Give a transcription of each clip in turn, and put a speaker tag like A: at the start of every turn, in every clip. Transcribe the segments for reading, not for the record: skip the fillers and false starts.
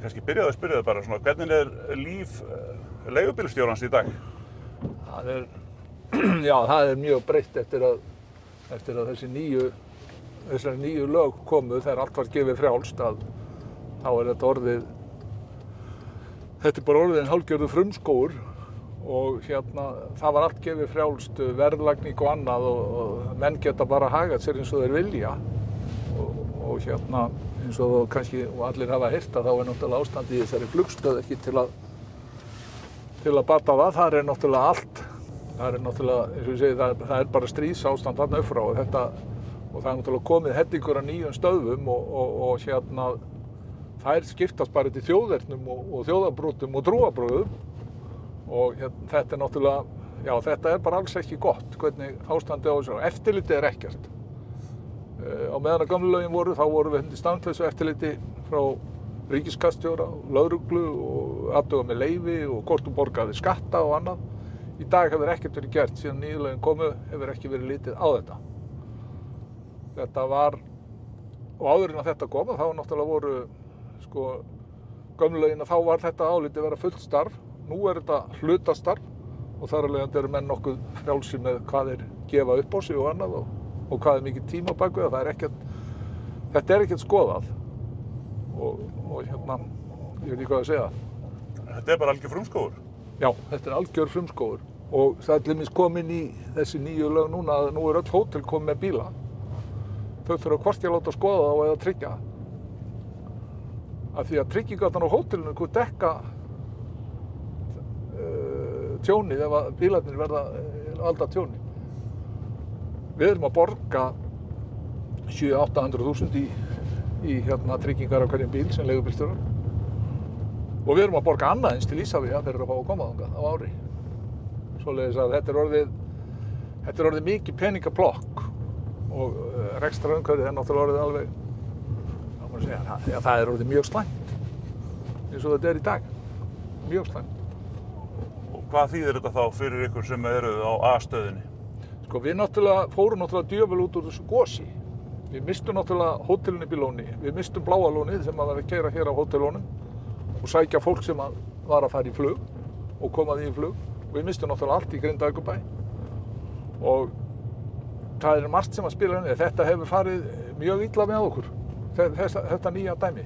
A: kannski byrjaði að spyrja það bara svona, hvernig líf leigubílstjórans í dag?
B: Það er mjög breytt eftir að þessari nýju lög komu, þegar allt var gefið frjálst, þá er þetta bara orðið hálfgerður frumskógur og það var allt gefið frjálst, verðlagning og annað og menn geta bara hagað sér eins og þeir vilja og eins og kannski og allir hafa heyrt að þá er náttúrulega ástandi í þessari flugstöð ekki til að bata það er náttúrulega allt. Það er náttúrulega, eins og ég segi, það er bara stríðsástand þarna upp frá og það er náttúrulega komið hellingur af nýjum stöðvum og þær skiptast bara til þjóðernum og þjóðarbrotum og trúarbrögðum og þetta er náttúrulega, þetta er bara alls ekki gott hvernig ástandið á þessu. Eftirlitið er ekkert. Á meðan að gamlu lögin voru, þá vorum við undir stanslausu eftirliti frá ríkiskattstjóra, lögreglu og athuga með leyfi og hvort þú borgaði skatta og annað. Í dag hefur ekkert verið gert síðan nýju lögin komu, hefur ekki verið litið á þetta. Þetta var, og áður en að þetta kom, þá náttúrulega voru, gömlu lögin, þá var þetta álitið vera fullt starf. Nú er þetta hlutastarf og þar af leiðandi eru menn nokkuð frjálsir með hvað þeir gefa upp á sig og annað og hvað er mikið tíma bak við það. Þetta er ekkert skoðað og ég veit ekki hvað að segja.
A: Þetta er bara algjör frumskógur?
B: Já, þetta er algjör frumskógur og það er til dæmis komin í þessi nýju lög núna að nú er öll hótel komið með bíla. Þau þurfa hvort ég að láta skoða þá eða tryggja. Af því að tryggingarnar á hótelinu hvað dekka tjónið ef að bílarnir verða valda tjóni. Við erum að borga 700–800.000 í tryggingar af hverjum bíl sem leigubílstjórar. Og við erum að borga annað eins til Ísafía fyrir að fá að koma þangað á ári. Svoleiðis að þetta er orðið mikið peningaplokk og rekstrarumhverfið er náttúrulega orðið alveg, það er orðið mjög slæmt eins og þetta er í dag. Mjög slæmt.
A: Og hvað þýðir þetta þá fyrir ykkur sem eru á A-stöðinni?
B: Við fórum djöful út úr þessu gosi. Við mistum náttúrulega hótelin upp í Lóni, við mistum Bláa lónið sem var að keyra hér á hótelónum og sækja fólk sem var að fara í flug og koma því í flug. Við mistum náttúrulega allt í Grindavíkurbæ og það er margt sem að spila henni. Þetta hefur farið mjög illa með okkur, þetta nýja dæmi.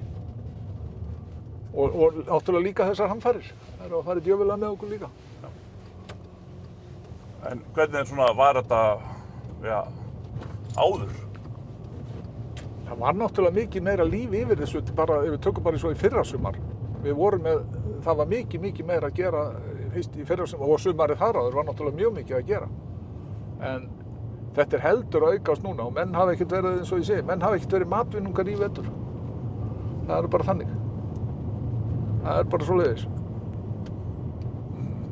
B: Og náttúrulega líka þessar hamfarir. Það eru að fara djöfulega með okkur líka.
A: Já. En hvernig var þetta áður?
B: Það var náttúrulega mikið meira líf yfir þessu, ef við tökum bara svo í fyrrasumar. Það var mikið meira að gera fyrst í fyrrasumar og sumarið þar áður var náttúrulega mjög mikið að gera. En þetta er heldur að aukast núna og menn hafa ekkert verið, eins og ég segi, menn hafa ekkert verið matvinnungar í vetur. Það er bara þannig. Það er bara svoleiðis.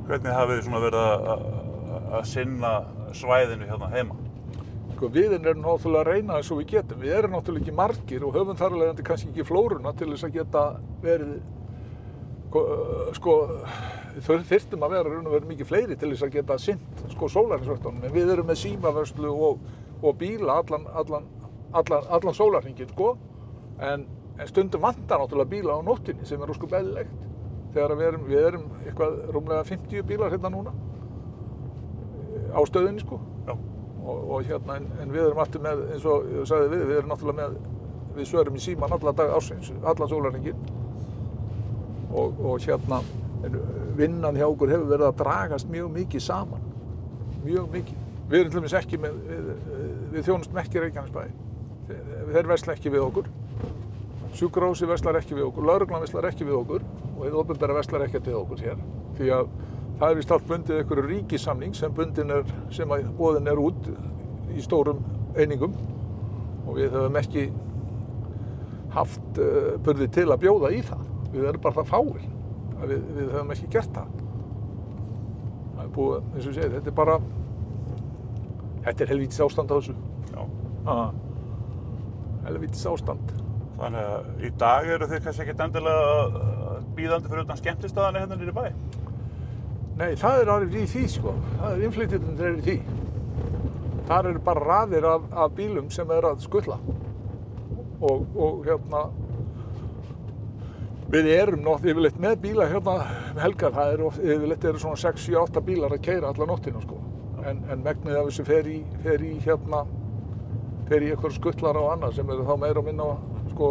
A: Hvernig hafið þið verið að sinna svæðinu hérna heima?
B: Við erum náttúrulega að reyna eins og við getum. Við erum náttúrulega ekki margir og höfum þar af leiðandi kannski ekki flóruna til þess að geta verið, þyrftum að vera mikið fleiri til þess að geta sinnt sólarhringsvöktunum. En við erum með símavörslu og bíla allan sólarhringinn, En stundum vantar náttúrulega bíla á nóttinni sem er ósköp eðlilegt. Þegar við erum eitthvað rúmlega 50 bílar hérna núna á stöðinni,
A: Já.
B: En við erum alltaf með, eins og ég sagði við erum náttúrulega við svörum í síman alla dag ársins, allan sólarhringinn. En vinnan hjá okkur hefur verið að dragast mjög mikið saman. Mjög mikið. Við erum til dæmis ekki við þjónustum ekki Reykjanesbæ. Þeir versla ekki við okkur. Sjúkrahúsið verslar ekki við okkur, lögreglan verslar ekki við okkur og hið opinbera verslar ekkert við okkur hér. Því að það er víst allt bundið einhverju ríkissamning sem boðin er út í stórum einingum og við höfum ekki haft burði til að bjóða í það. Við erum bara það fáir að við höfum ekki gert það. Það er búið, eins og ég segi, þetta er helvítis ástand á þessu.
A: Já.
B: Helvítis ástand.
A: Þannig að í dag eru þið kannski ekkert endilega bíðandi fyrir utan skemmtistaðana hérna niðri í bæ?
B: Nei, það er alveg í því, Það er innflytjendur í því. Þar eru bara raðir af bílum sem að skulla. Við erum yfirleitt með bíla hérna helgar, yfirleitt eru svona 6, 7, 8 bílar að keyra alla nóttina sko. En megnið af þessu fer í einhverjum skuttlara og annað sem eru þá meira og minna sko,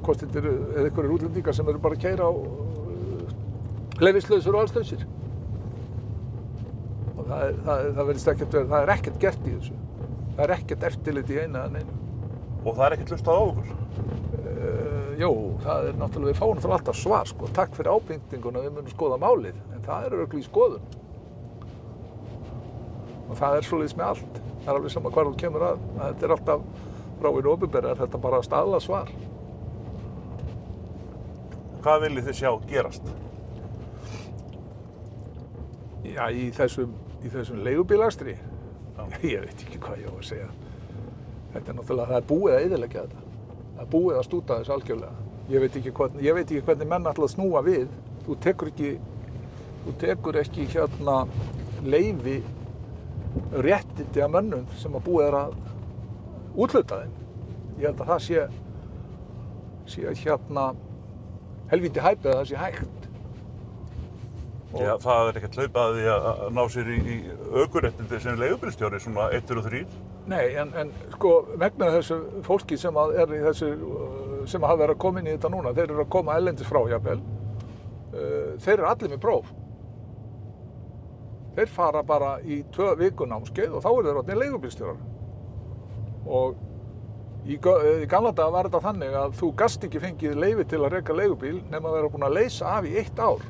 B: hvort þetta eru einhverjir útlendingar sem eru bara að keyra á leyfislausir og allslausir. Og það virðist ekkert verið, það er ekkert gert í þessu. Það er ekkert eftirlit í einu eða neinu.
A: Og það er ekkert hlustað á okkur?
B: Jú, það er náttúrulega, við fáum náttúrulega alltaf svar sko. Takk fyrir ábendinguna, við munum skoða málið. En það er örugglega í skoðun. Og það er svoleiðis með allt. Það er alveg sama hvar þú kemur að. Þetta er alltaf frá hinu opinbera, er þetta bara staðlað svar.
A: Hvað viljið þið sjá gerast?
B: Já, í þessum leigubílakstri? Ég veit ekki hvað ég á að segja. Þetta er náttúrulega, það er búið að eyðileggja þetta. Það er búið að stúta þessu algjörlega. Ég veit ekki hvernig menn ætla að snúa við. Þú tekur ekki hérna leyfi réttindi af mönnum sem að búið að úthluta þeim. Ég held að það sé hérna helvíti hæpið að það sé hægt.
A: Já, það er ekkert hlaupað því að ná sér í ökuréttindi sem leigubílstjóri, svona 1 og 3.
B: Nei, en sko vegna þessu fólki sem er í þessu, sem hafa verið að koma inn í þetta núna, þeir eru að koma erlendis frá jafnvel, þeir eru allir með próf. Þeir fara bara í 2 viku námskeið og þá eru þeir orðnir leigubílstjórar. Og í gamla daga var þetta þannig að þú gast ekki fengið leyfi til að reka leigubíl nema að vera búin að leysa af í 1 ár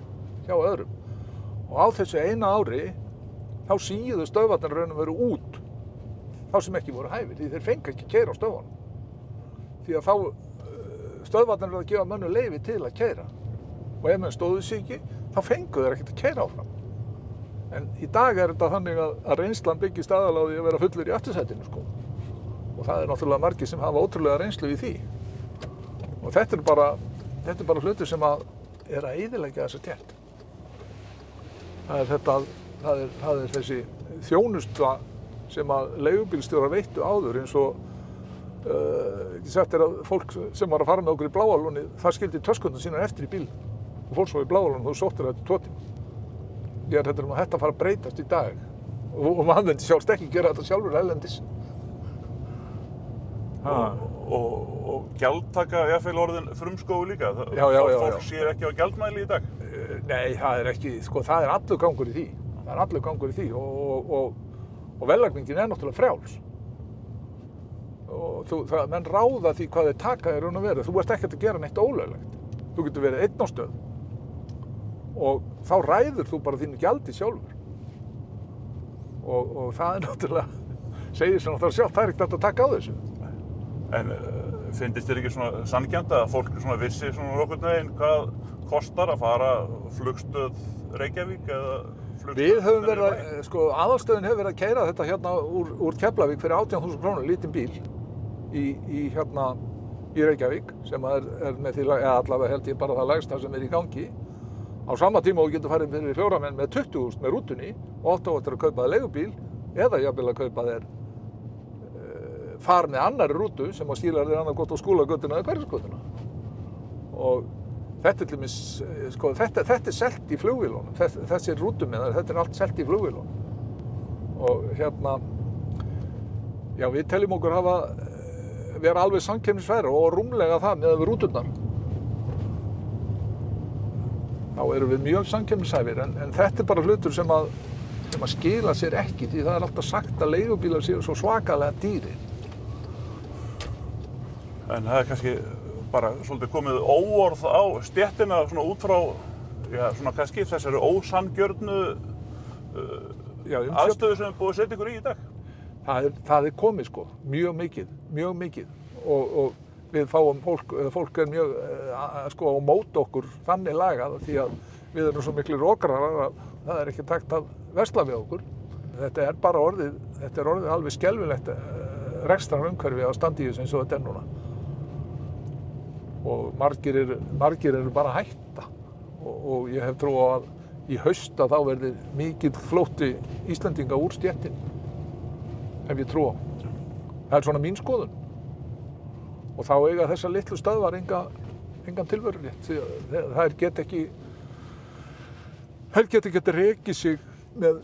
B: hjá öðrum. Og á þessu eina ári þá síðu stöðvarnir raun og veru út þá sem ekki voru hæfir, því þeir fengu ekki að keyra á stöðvunum. Því að þá stöðvarnir eru að gefa mönnum leyfi til að keyra. Og ef menn stóðu sig ekki, þá fengu þeir ekkert að keyra áfram. En í dag er þetta þannig að reynslan byggist aðallega á því að vera fullur í aftursætinu sko. Og það er náttúrulega margir sem hafa ótrúlega reynslu í því. Og þetta er bara hlutur sem að eyðileggja þessa tétt. Það er þessi þjónusta sem að leigubílstjórar veittu áður eins og ég sagt að fólk sem var að fara með okkur í Bláalóni, það skildi töskurnar sínar eftir í bílnum. Og fólk svo í Bláalóni, þú sóttir þetta í 2 tíma. Þetta að fara að breytast í dag. Og maður myndi sjálfst ekki gera þetta sjálfur erlendis.
A: Og gjaldtaka jafnvel orðin frumskógur líka?
B: Já.
A: Fólk sér ekki á gjaldmæli í dag?
B: Nei, það er ekki, sko, það er allur gangur í því. Það er allur gangur í því og verðlagningin er náttúrulega frjáls. Og menn ráða því hvað þeir taka í raun og veru. Þú ert ekkert að gera neitt ólöglegt. Þú getur verið einn á stöð og þá ræður þú bara þínu gjaldi sjálfur. Og það er náttúrulega, segir sér náttúrulega sjálf, það er ekkert hægt að taka á þessu.
A: En finnst þér ekki svona sanngjarnt að fólk svona vissi svona nokkurn veginn hvað kostar að fara flugstöð Reykjavík eða flugstöð?
B: Við höfum verið að, sko, aðalstöðin hefur verið að keyra þetta hérna úr Keflavík fyrir 18.000 krónur, lítinn bíl í Reykjavík sem er með því, eða allavega held ég bara það lægsta sem er í gangi. Á sama tíma og þú getur farið fyrir 4 menn með 20.000 með rútunni og 8 áttir að kaupa þér leigubíl eða jafnvel að kaupa þér far með annarri rútu sem að skýla þér annað gott á Skúlagötuna eða Hverfisgötuna. Og þetta er til dæmis, sko, þetta er selt í flugvélunum, þessi rútumiðar, þetta er allt selt í flugvélunum. Og hérna, já, við teljum okkur hafa vera alveg samkeppnisfærir og rúmlega það með rúturnar. Þá erum við mjög samkeppnishæfir, en þetta er bara hlutur sem að skila sér ekki, því það er alltaf sagt að leigubílar séu svo svakalega dýrir.
A: En það er kannski bara svolítið komið óorð á stéttina svona út frá, já, svona kannski þessari ósanngjörnu aðstöðu sem er búið að setja ykkur í dag.
B: Það er komið sko, mjög mikið. Og við fáum fólk er mjög sko á móti okkur þannig lagað því að við erum svo miklir okrar að það er ekki takt að versla við okkur. Þetta er bara orðið alveg skelfilegt rekstrarumhverfi að standa í þessu eins og þetta er núna. Og margir eru bara að hætta og ég hef trú á að í haust að þá verði mikill flótti Íslendinga úr stéttinni. Hef ég trú á. Það er svona mín skoðun. Og þá eiga þessar litlu stöðvar enga engan tilverurétt. Þær get ekki rekið sig með,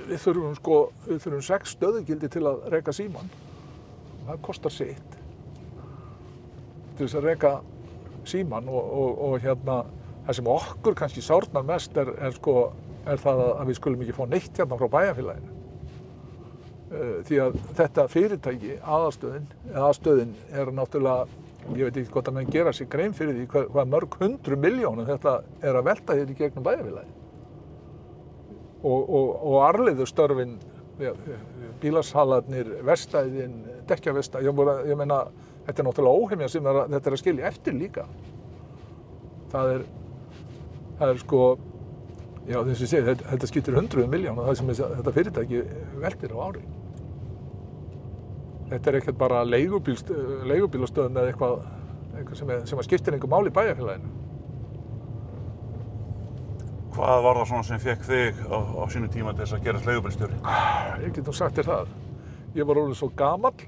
B: við þurfum 6 stöðugildi til að reka Símann. Það kostar sitt til þess að reka Símann og það sem okkur kannski sárnar mest er það að við skulum ekki fá neitt hérna frá bæjarfélaginu. Því að þetta fyrirtæki, aðalstöðin er náttúrulega, ég veit ekki hvort að menn gera sér grein fyrir því hvað mörg 100 milljónum þetta er að velta hér í gegnum bæjarfélagið. Og arleiðustörfin, bílashalarnir, verkstæðin, dekkjaverkstæð, ég meina, þetta er náttúrulega óhemja sem þetta er að skilja eftir líka. Það er já, þess að ég segi, þetta skiptir 100 milljónum það sem þetta fyrirtæki veltir á ári. Þetta er ekkert bara leigubílastöðum eða eitthvað sem skiptir engu máli í bæjarfélaginu.
A: Hvað var það svona sem fékk þig á sínu tíma til þess að gerast leigubílstjóri?
B: Ég get nú sagt þér það. Ég var orðinn svo gamall.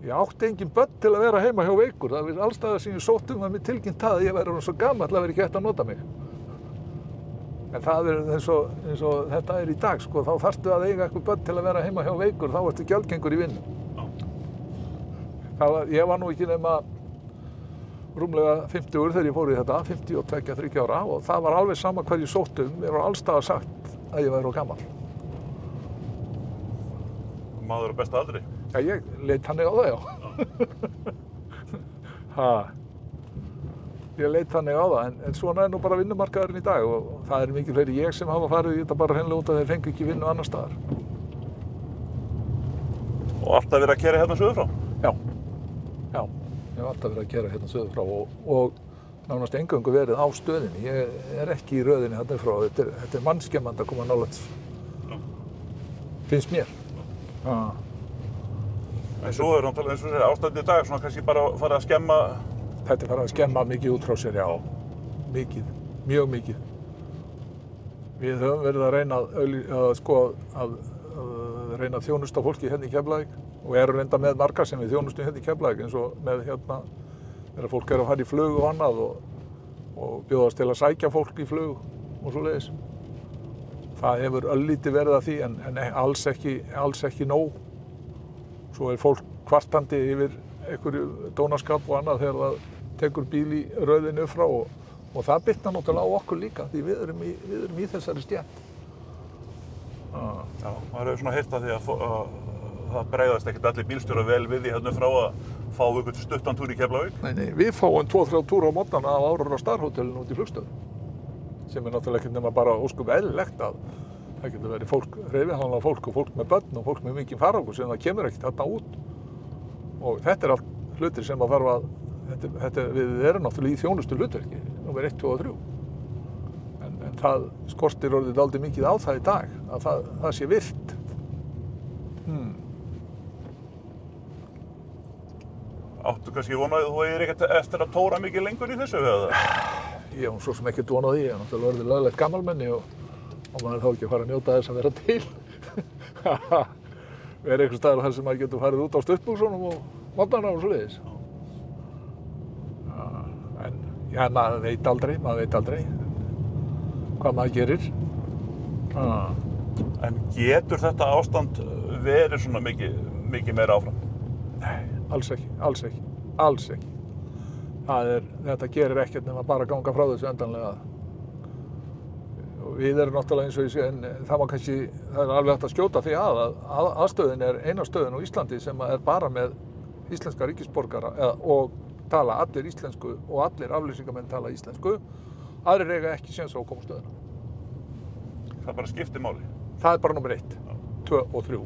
B: Ég átti engin börn til að vera heima hjá veikur. Það var alls staðar sem ég sótt að mér tilkynnt að ég væri orðinn svo gamall að vera ekki hægt að nota mig. En það er eins og þetta er í dag, sko. Þá þarftu að eiga eitthvað börn til að vera heima hjá veikur, þá ertu gjaldgengur í vinnu. Ég var nú ekki nema rúmlega 50 þegar ég fór í þetta, 52-53 ára og það var alveg sama hver ég sótt mér var alls staðar sagt að ég væri of gamall.
A: Maður á besta aldri?
B: Já, ég leit þannig á það, já. Ég leit þannig á það, en svona er nú bara vinnumarkaðurinn í dag og það er mikið fleiri ég sem hafa farið í þetta bara hreinlega út að þeir fengu ekki vinnu annar staðar.
A: Og alltaf verið að keyra hérna suður frá?
B: Já, ég hef alltaf verið að keyra hérna suður frá og nánast eingöngu verið á stöðinni. Ég er ekki í röðinni hérna frá, þetta er mannskemmandi að koma nálægt, finnst mér.
A: En svo er náttúrulega eins og þessi ástandið í dag svona kannski bara farið að skemma.
B: Þetta er farið að skemma mikið út frá sér, já. Mikið, mjög mikið. Við höfum verið að reyna að reyna að þjónusta fólki hérna í Keflavík og erum reynda með marga sem við þjónustum hérna í Keflavík eins og með þegar fólk er að fara í flug og annað og bjóðast til að sækja fólk í flug og svoleiðis. Það hefur öllítið verið að því en alls ekki nóg. Svo er fólk kvartandi yfir einhverju dónaskap og annað þegar það tekur bíl í röðinu frá og það bitnar náttúrulega á okkur líka því við erum í þessari stétt.
A: Já, maður hefur svona heyrt að því að það bregðast ekkert allir bílstjórar vel við því hérna frá að fá ykkur stuttan túr í Keflavík.
B: Nei, við fáum 2-3 túra á morgnana á Aurora Star hótelinu út í flugstöð sem er náttúrulega ekkert nema bara ósköp eðlilegt að það getur verið fólk, hreyfihamlað fólk og fólk með börn og fólk með mikinn farangur sem það kemur ekkert þarna út. Og þetta er allt hlutir sem að þarf við erum náttúrulega í þjónustu hlutverki, númer 1, 2 og 3. En það skortir orðið dálítið mikið á það í dag, að það sé virkt.
A: Áttu kannski vonað að þú eigir ekkert eftir að tóra mikið lengur í þessu, eða?
B: Ég hef svo sem ekkert vonað því, ég er náttúrulega orðið löglegt gamalmenni og maður er þá ekki að fara að njóta þess að vera til. Vera einhvers staðar þar sem maður getur farið út á stuttbuxunum og mótnarna og svoleiðis. En já, maður veit aldrei hvað maður gerir.
A: En getur þetta ástand verið svona mikið meira áfram?
B: Nei, alls ekki. Þetta gerir ekkert nema bara að ganga frá þessu endanlega. Við erum náttúrulega eins og ég sé, en það er alveg hægt að skjóta því að aðstöðin er eina stöðin á Íslandi sem er bara með íslenska ríkisborgara og tala allir íslensku og allir afleysingamenn tala íslensku. Aðrir eiga ekki séns á að koma á stöðina.
A: Það bara skiptir máli?
B: Það er bara númer 1, 2 og 3.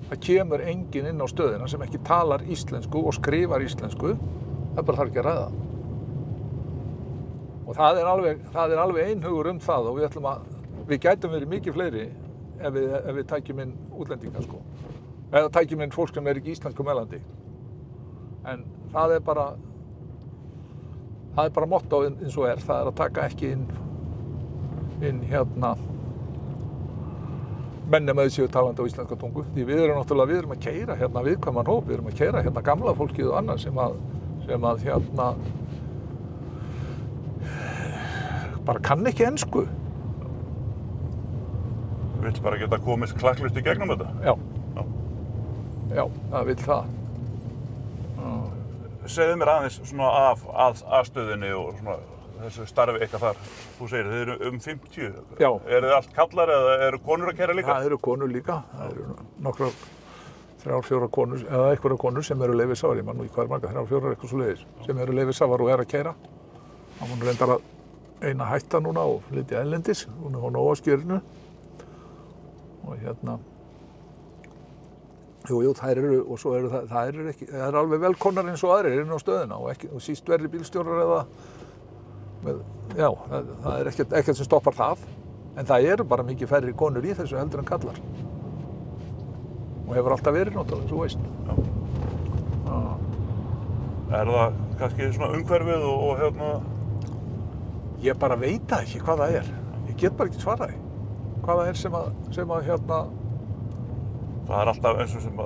B: Það kemur enginn inn á stöðina sem ekki talar íslensku og skrifar íslensku. Það bara þarf ekki að ræða. Og það er alveg einhugur það og við gætum verið mikið fleiri ef við tækjum inn útlendinga, sko. Eða tækjum inn fólk sem er ekki íslensku mælandi. En það er bara motto eins og það er að taka ekki inn menn með séu talandi á íslenska tungu. Því við erum að keyra hérna viðkvæman hóp, við erum að keyra hérna gamla fólkið og annað sem bara kann ekki ensku.
A: Vill bara geta komist klakklaust í gegnum þetta.
B: Já. Já, það vill það.
A: Segðu mér aðeins svona af aðstöðunni og svona þessu starfi ykkar þar. Þú segir þið eru 50.
B: Já.
A: Eru þið allt kallar eða eru konur að keyra líka?
B: Það eru konur líka. Það eru nokkrar 3-4 konur, eða einhverjar konur sem eru leyfishafar, ég man nú ekki hvað er marga, 3-4 eitthvað svoleiðis, sem eru leyfishafar og að keyra. Það mun reyndar að eina hætta núna og flytja erlendis, hún er á Nóaskjörinu. Og hérna, jú, þær eru, og svo eru það er alveg velkomnar eins og aðrir inn á stöðina og síst verri bílstjórar eða, já, það er ekkert sem stoppar það, en það eru bara mikið færri konur í þessu heldur en kallar. Og hefur alltaf verið náttúrulega, svo veist.
A: Já. Er það kannski svona umhverfið og hérna?
B: Ég bara veit það ekki hvað það er. Ég get bara ekki svarað því. Hvað það er sem að hérna...
A: Það er alltaf eins og sem,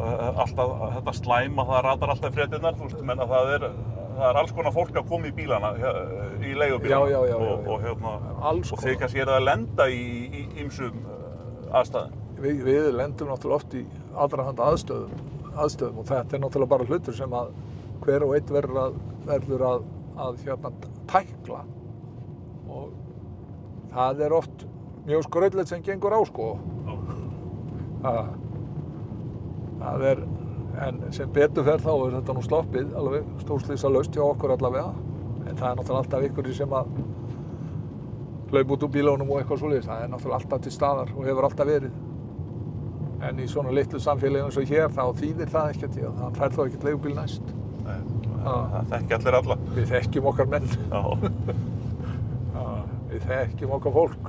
A: alltaf þetta slæma, það ratar alltaf fréttirnar, þú veist, menna það er alls konar fólk að koma í bílana, í leigubílana.
B: Já.
A: Og hérna,
B: Alls
A: og þið kannski eru að lenda í ýmsum aðstæðum.
B: Við lendum náttúrulega oft í aðrahanda aðstöðum og þetta er náttúrulega bara hlutur sem að hver og einn verður að hérna tækla og það er oft mjög skrautlegt sem gengur á, sko. Það er, en sem betur fer þá er þetta nú sloppið alveg stórslysalaust hjá okkur allavega, en það er náttúrulega alltaf einhverjir sem að hlaupa út úr bílunum og eitthvað svoleiðis, það er náttúrulega alltaf til staðar og hefur alltaf verið. En í svona litlu samfélagi eins og hér þá þýðir það ekkert því að það fær þá ekkert leigubíl næst.
A: Nei, það þekki allir alla.
B: Við þekkjum okkar menn.
A: Já.
B: Við þekkjum okkar fólk.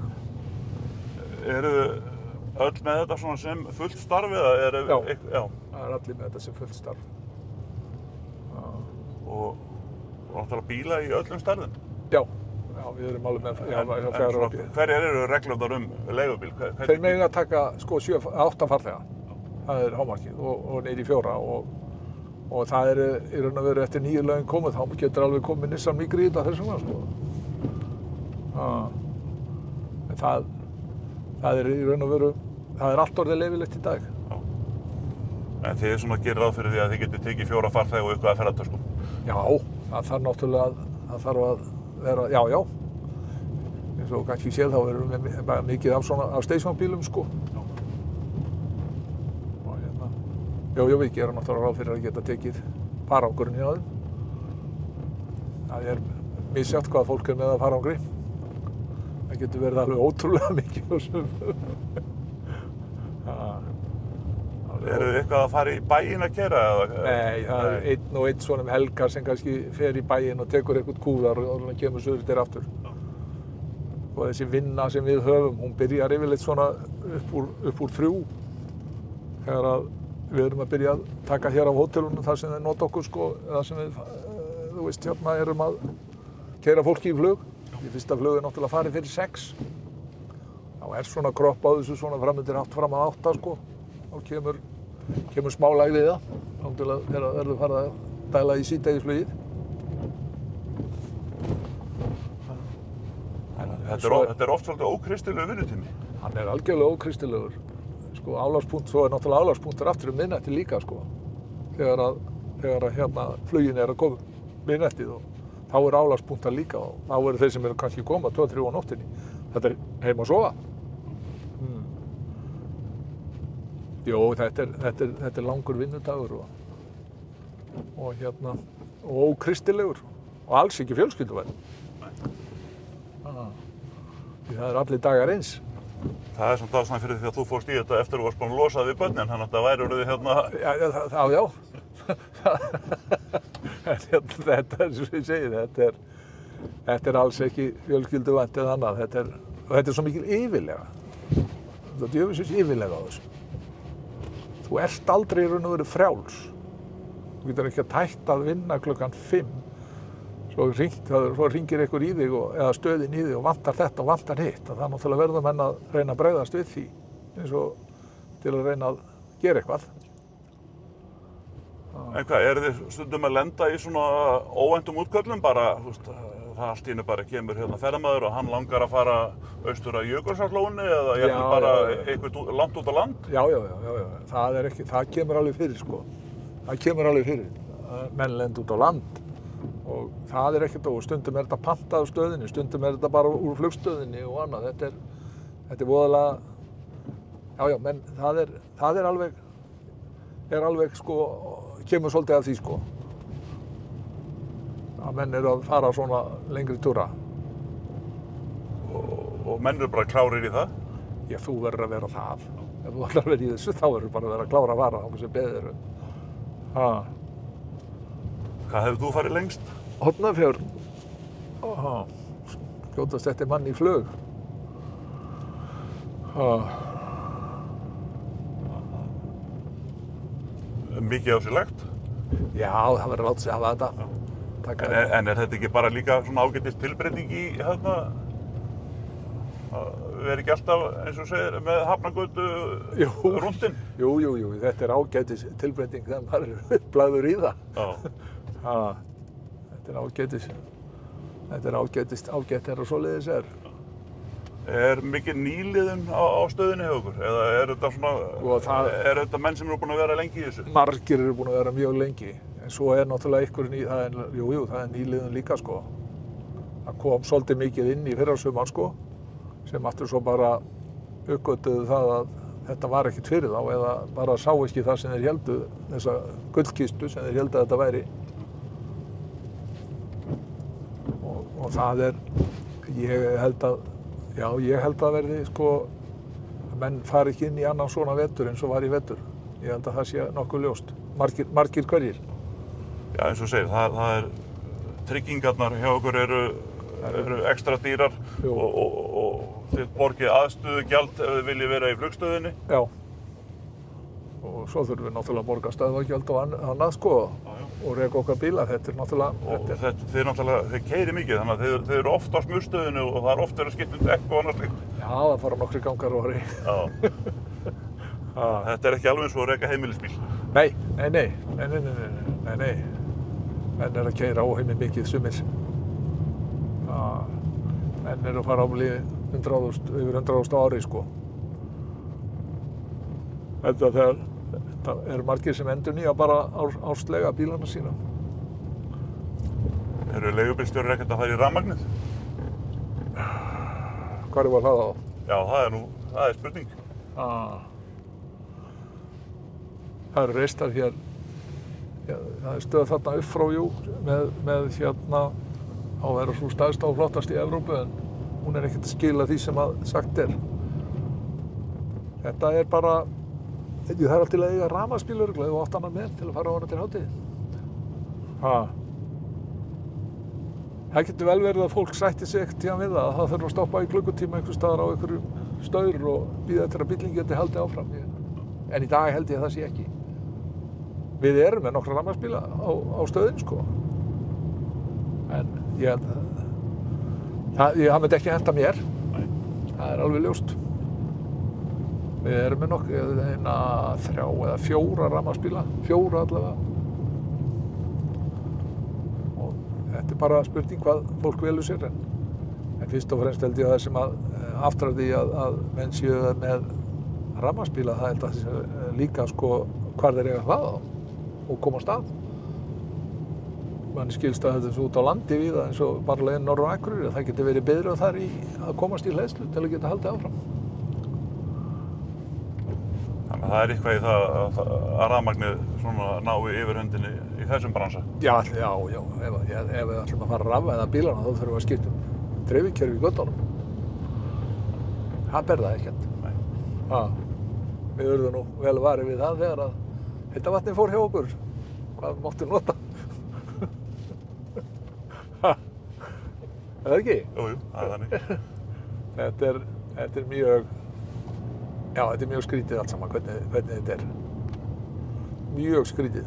A: Eru öll með þetta svona sem fullt starf eða eru...
B: Já.
A: Já.
B: Það er allir með þetta sem fullt starf.
A: Og náttúrulega bíla í öllum stærðum?
B: Já, við erum alveg með það.
A: Hverjar eru reglurnar leigubíl?
B: Þeir mega að taka sko 7-8 farþega. Það er hámarkið og niður í 4 og það er í raun og veru eftir 9 lögin komið, þá getur alveg komið Nissan Micra í þetta þessum vegna, sko. En það er í raun og veru, það er allt orðið leyfilegt í dag.
A: Já. En þið svona gerir ráð fyrir því að þið getur tekið 4 farþega og eitthvað að ferðartöskum?
B: Já, það þarf náttúrulega að vera, já. Eins og kannski séð þá erum við mikið af stationbílum, sko.
A: Já.
B: Og hérna, við gerum náttúrulega ráð fyrir að geta tekið farangurinn hjá þeim. Það er misjafnt hvað fólk er með að farangri. Það getur verið alveg ótrúlega mikið.
A: Eru þið eitthvað að fara í bæinn að keyra?
B: Nei, það er einn og einn svona helgar sem kannski fer í bæinn og tekur eitthvað kúðar og kemur suður til aftur. Og þessi vinna sem við höfum, hún byrjar yfirleitt svona upp úr 3. Þegar að við erum að byrja að taka hér á hótelunum þar sem þeir nota okkur, sko, eða sem við, þú veist, hérna erum að keyra fólki í flug. Í fyrsta flug er náttúrulega farið fyrir 6. Þá er svona kropp á þessu svona fram að 8, sko. Þá kemur smá lag við það. Náttúrulega þegar verður farið að dæla í síðdegisflugið.
A: Þetta er oft svolítið ókristilegur vinnutími.
B: Hann er algjörlega ókristilegur. Sko, svo er náttúrulega álagspunktur aftur miðnætti líka, sko. Þegar að hérna flugin er að koma miðnættið og þá er álagspunktar líka og þá eru þeir sem eru kannski koma 2-3 á nóttinni. Þetta er heima að sofa. Jó, þetta er langur vinnudagur og hérna, og ókristilegur og alls ekki fjölskylduvænn. Því það eru allir dagar eins.
A: Það er svona svona fyrir því að þú fórst í þetta eftir að þú varst búinn að losa við börnin, þannig að þetta væri orðið hérna...
B: Já. Þetta er svo ég segi, þetta er alls ekki fjölskylduvænt eða annað. Þetta er svo mikil yfirlega. Það er djöfisins yfirlega á þessu. Þú ert aldrei í raun og veru frjáls. Þú getur ekki að hætta að vinna klukkan 5. Svo hringir einhver í þig eða stöðin í þig og vantar þetta og vantar hitt. Það er náttúrulega verður menn að reyna að bregðast við því eins og til að reyna að gera eitthvað. En
A: hvað, eru þið stundum að lenda í svona óvæntum útköllum bara, þú veist, það allt í einu bara kemur hérna ferðamaður og hann langar að fara austur að Jökulsárlóni eða jafnvel bara eitthvað langt út á land?
B: Já. Það er ekki, það kemur alveg fyrir, sko. Það kemur alveg fyrir. Menn lenda út á land og það er ekkert, og stundum er þetta pantað á stöðinni, stundum er þetta bara úr flugstöðinni og annað. Þetta er voðalega, já, menn það er alveg, sko, kemur svolítið af því, sko. Að menn eru að fara svona lengri túra.
A: Og menn eru bara klárir í það?
B: Já, þú verður að vera það. Ef þú ætlar að vera í þessu, þá verður bara að vera klára að fara á þessu beðir.
A: Hvað hefur þú farið lengst?
B: Hornafjörð. Skjótast eftir mann í flug.
A: Mikið á sig lagt?
B: Já, það verður látið sig að hafa þetta.
A: En er þetta ekki bara líka svona ágætis tilbreyting í hérna? Við erum ekki alltaf, eins og segir, með Hafnargötu rúndinn?
B: Jú, þetta er ágætis tilbreyting þegar maður er uppblagður í það. Þetta er ágætt þegar svoleiðis er.
A: Er mikið nýliðun á stöðinni hjá okkur? Eða er þetta svona, er þetta menn sem eru búin að vera lengi í þessu?
B: Margir eru búin að vera mjög lengi. En svo er náttúrulega það er nýliðun líka, sko. Það kom svolítið mikið inn í fyrrasumar, sko, sem aftur svo bara uppgötvuðu það að þetta var ekkert fyrir þá eða bara sá ekki það sem þeir héldu, þessa gullkistu sem þeir héldu að þetta væri. Og það er, ég held að verði, sko, að menn fari ekki inn í annan svona vetur eins og var í vetur. Ég held að það sé nokkuð ljóst. Margir hverjir.
A: Já, eins og segir, það er tryggingarnar hjá okkur eru ekstra dýrar og þið borgið aðstöðugjald ef þið viljið vera í flugstöðinni. Já. Og svo þurfum við náttúrulega að borga stöðvagjald og annað, sko, og reka okkar bíla. Þetta er náttúrulega... Og þið keyrið mikið, þannig að þið eru oft á smurstöðinu og það er oft verið að skipta dekk og annað slíkt. Já, það fara nokkrir gangar á ári. Já. Þetta er ekki alveg eins og að reka heimilisbíl. Nei. Menn er að keyra óheimil mikið sumir. Menn er að fara yfir 100.000 á ári, sko. Þetta eru margir sem endurnýja bara árslega bílana sína. Eru leigubílstjórar ekkert að fara í rafmagnið? Hvar var það á? Já, það er spurning. Það eru reistar hér, það er stöð þarna upp frá með hérna á að vera svo stærsta og flottast í Evrópu, en hún er ekkert að skila því sem að sagt er. Þetta er bara, það er alltaf að eiga rafmagnsbíl örugglega og átt annan með til að fara á hana til hátíð. Það getur vel verið að fólk sætti sig ekkert tíðan við það þurfa að stoppa í klukkutíma einhvers staðar á einhverjum staur og bíða eftir að bíllinn geti haldið áfram. En í dag held ég að það sé ekki. Við erum með nokkra rafmagnsbíla á stöðinni, sko. En það myndi ekki henta mér. Það er alveg ljóst. Við erum með nokkuð, 3 eða 4 rafmagnsbíla, 4 allavega. Og þetta er bara spurning hvað fólk velur sér. En fyrst og fremst held ég að það sem aftur af því að menn séu með rafmagnsbíla, það held að það sé líka, sko, hvar þeir eiga hlaða og komast að. Manni skilst að þetta er svo út á landi víða eins og bara leiðin norður á Akureyri, það getur verið biðröð þar í að komast í hleðslu til að geta haldið áfram. Þannig að það er eitthvað í það að rafmagnið svona nái yfirhöndinni í þessum bransa? Já. Ef við ætlum að fara að rafvæða bílana þá þurfum við að skipta dreifikerfi í göttunum. Það ber það ekkert. Nei. Við urðum nú vel varið við það þegar að heitavatnið fór hjá okkur. Hvað máttu nota? Er það ekki? Jú, það er þannig. Þetta er mjög skrítið allt saman, hvernig þetta er. Mjög skrítið.